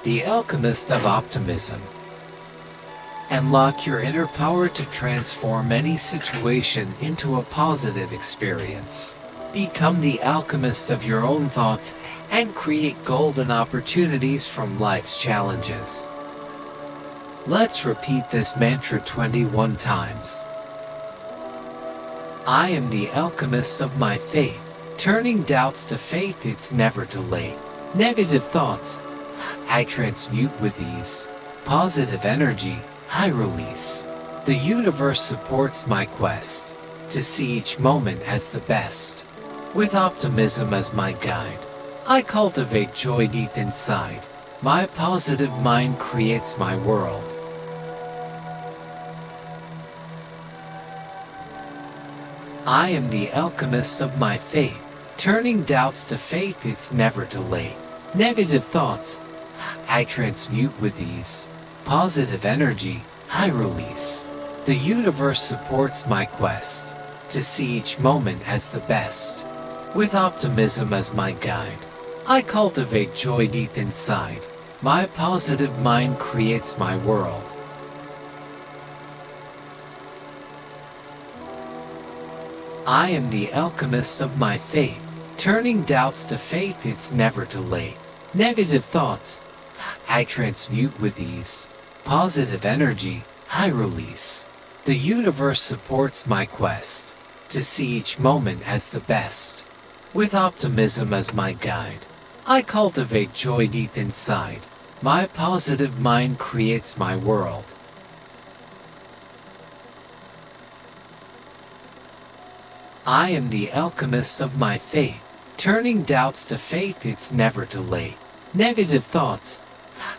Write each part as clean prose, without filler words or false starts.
The alchemist of optimism. Unlock your inner power to transform any situation into a positive experience. Become the alchemist of your own thoughts and create golden opportunities from life's challenges. Let's repeat this mantra 21 times. I am the alchemist of my faith. Turning doubts to faith, it's never too late. Negative thoughts, I transmute with ease. Positive energy, I release. The universe supports my quest to see each moment as the best. With optimism as my guide, I cultivate joy deep inside. My positive mind creates my world. I am the alchemist of my faith. Turning doubts to faith, it's never too late. Negative thoughts, I transmute with ease. Positive energy, I release. The universe supports my quest to see each moment as the best. With optimism as my guide, I cultivate joy deep inside. My positive mind creates my world. I am the alchemist of my faith. Turning doubts to faith, it's never too late. Negative thoughts, I transmute with ease. Positive energy, I release. The universe supports my quest to see each moment as the best. With optimism as my guide, I cultivate joy deep inside. My positive mind creates my world. I am the alchemist of my faith. Turning doubts to faith, it's never too late. Negative thoughts,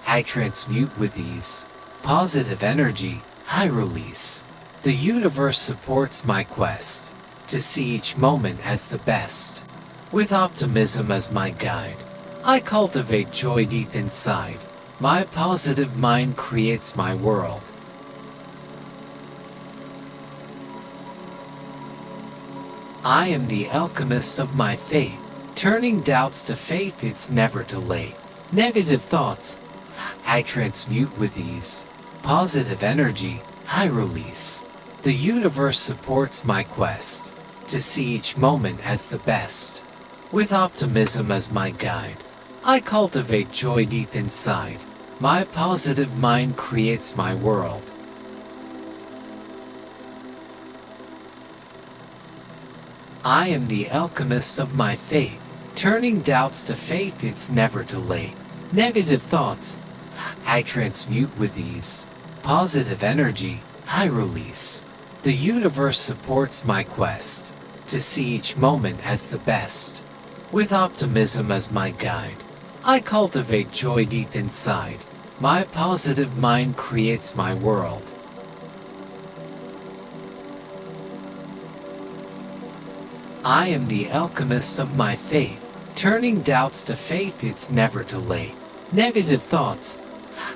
I transmute with ease. Positive energy, I release. The universe supports my quest to see each moment as the best. With optimism as my guide, I cultivate joy deep inside. My positive mind creates my world. I am the alchemist of my faith. Turning doubts to faith, it's never too late. Negative thoughts, I transmute with ease. Positive energy, I release. The universe supports my quest to see each moment as the best. With optimism as my guide, I cultivate joy deep inside. My positive mind creates my world. I am the alchemist of my faith. Turning doubts to faith, it's never too late. Negative thoughts, I transmute with ease. Positive energy, I release. The universe supports my quest to see each moment as the best. With optimism as my guide, I cultivate joy deep inside. My positive mind creates my world. I am the alchemist of my faith. Turning doubts to faith, it's never too late. Negative thoughts,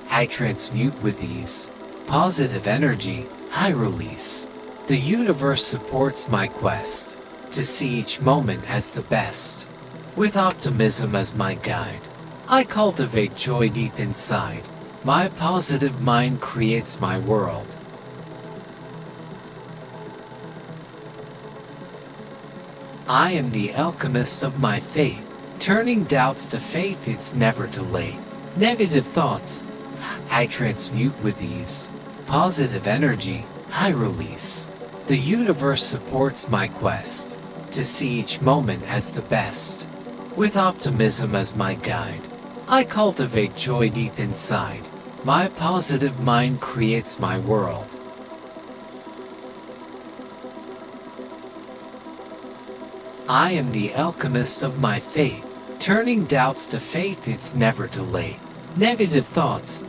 I transmute with ease. Positive energy, I release. The universe supports my quest to see each moment as the best. With optimism as my guide, I cultivate joy deep inside. My positive mind creates my world. I am the alchemist of my faith. Turning doubts to faith, it's never too late. Negative thoughts, I transmute with ease. Positive energy, I release. The universe supports my quest to see each moment as the best. With optimism as my guide, I cultivate joy deep inside. My positive mind creates my world. I am the alchemist of my faith. Turning doubts to faith, it's never too late. Negative thoughts,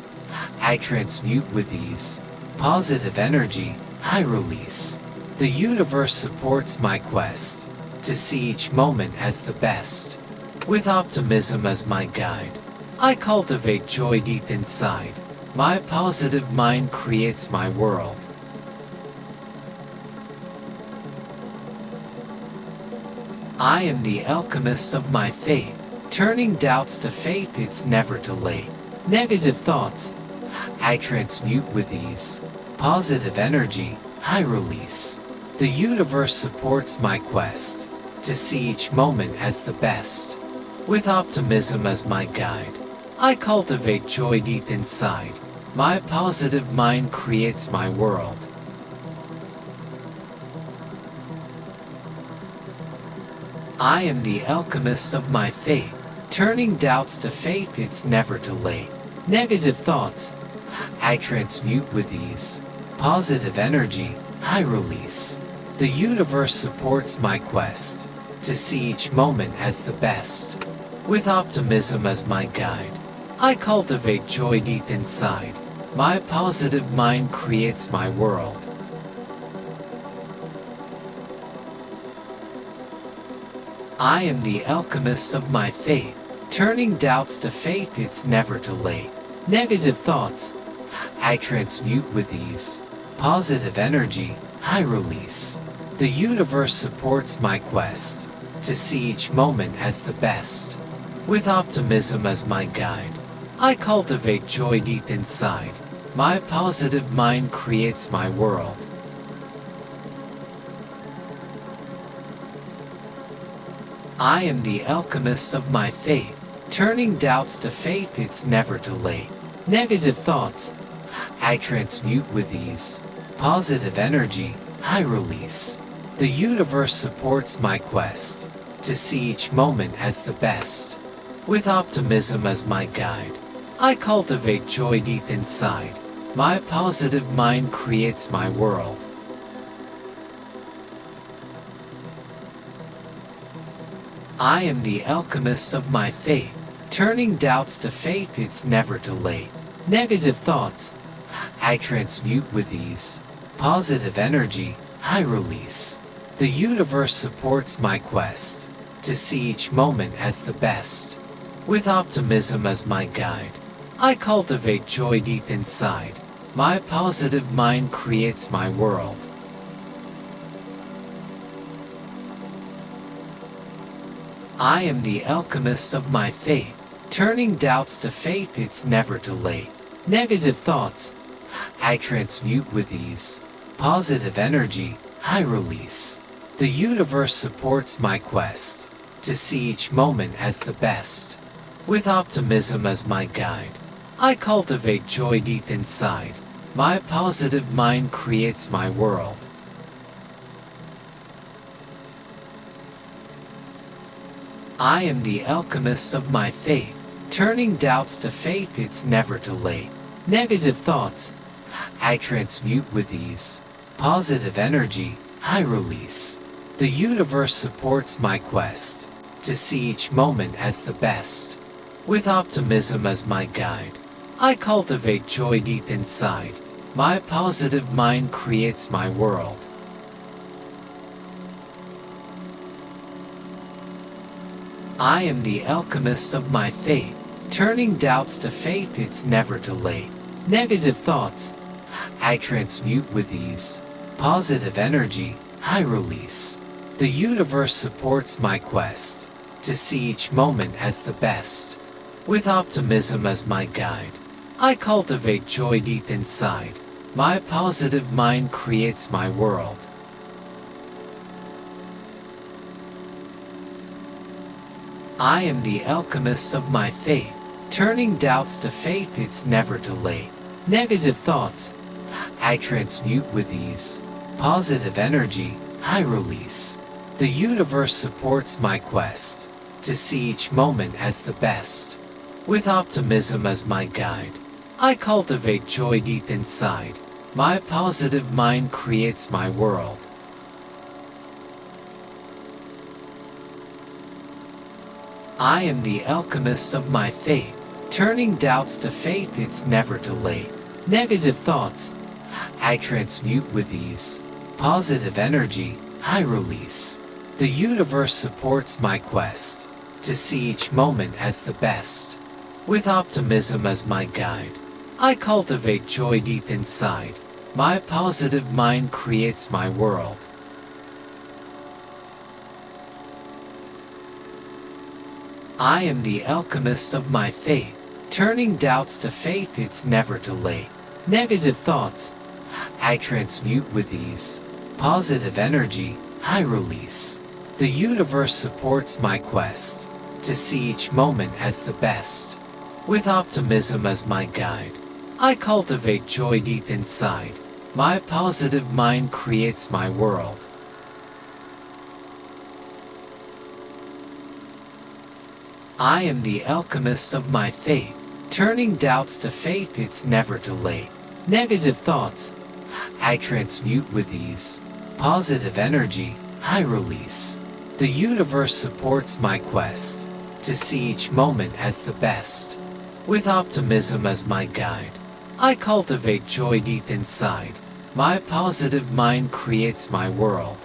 I transmute with ease. Positive energy, I release. The universe supports my quest to see each moment as the best. With optimism as my guide, I cultivate joy deep inside. My positive mind creates my world. I am the alchemist of my faith. Turning doubts to faith, it's never too late. Negative thoughts, I transmute with ease. Positive energy, I release. The universe supports my quest to see each moment as the best. With optimism as my guide, I cultivate joy deep inside. My positive mind creates my world. I am the alchemist of my fate. Turning doubts to faith, it's never too late. Negative thoughts, I transmute with ease. Positive energy, I release. The universe supports my quest to see each moment as the best. With optimism as my guide, I cultivate joy deep inside. My positive mind creates my world. I am the alchemist of my fate. Turning doubts to faith, it's never too late. Negative thoughts, I transmute with ease. Positive energy, I release. The universe supports my quest to see each moment as the best. With optimism as my guide, I cultivate joy deep inside. My positive mind creates my world. I am the alchemist of my fate. Turning doubts to faith, it's never too late. Negative thoughts, I transmute with ease. Positive energy, I release. The universe supports my quest to see each moment as the best. With optimism as my guide, I cultivate joy deep inside. My positive mind creates my world. I am the alchemist of my fate. Turning doubts to faith, it's never too late. Negative thoughts, I transmute with ease. Positive energy, I release. The universe supports my quest to see each moment as the best. With optimism as my guide, I cultivate joy deep inside. My positive mind creates my world. I am the alchemist of my fate. Turning doubts to faith, it's never too late. Negative thoughts, I transmute with ease. Positive energy, I release. The universe supports my quest to see each moment as the best. With optimism as my guide, I cultivate joy deep inside. My positive mind creates my world. I am the alchemist of my fate. Turning doubts to faith, it's never too late. Negative thoughts, I transmute with ease. Positive energy, I release. The universe supports my quest to see each moment as the best. With optimism as my guide, I cultivate joy deep inside. My positive mind creates my world. I am the alchemist of my fate. Turning doubts to faith, it's never too late. Negative thoughts, I transmute with ease. Positive energy, I release. The universe supports my quest to see each moment as the best. With optimism as my guide, I cultivate joy deep inside. My positive mind creates my world. I am the alchemist of my fate. Turning doubts to faith, it's never too late. Negative thoughts, I transmute with ease. Positive energy, I release. The universe supports my quest to see each moment as the best. With optimism as my guide, I cultivate joy deep inside. My positive mind creates my world. I am the alchemist of my fate. Turning doubts to faith, it's never too late. Negative thoughts, I transmute with ease. Positive energy, I release. The universe supports my quest to see each moment as the best. With optimism as my guide, I cultivate joy deep inside. My positive mind creates my world. I am the alchemist of my fate. Turning doubts to faith, it's never too late. Negative thoughts, I transmute with ease. Positive energy, I release. The universe supports my quest to see each moment as the best. With optimism as my guide, I cultivate joy deep inside. My positive mind creates my world. I am the alchemist of my faith. Turning doubts to faith, it's never too late. Negative thoughts, I transmute with ease. Positive energy, I release. The universe supports my quest to see each moment as the best. With optimism as my guide, I cultivate joy deep inside. My positive mind creates my world.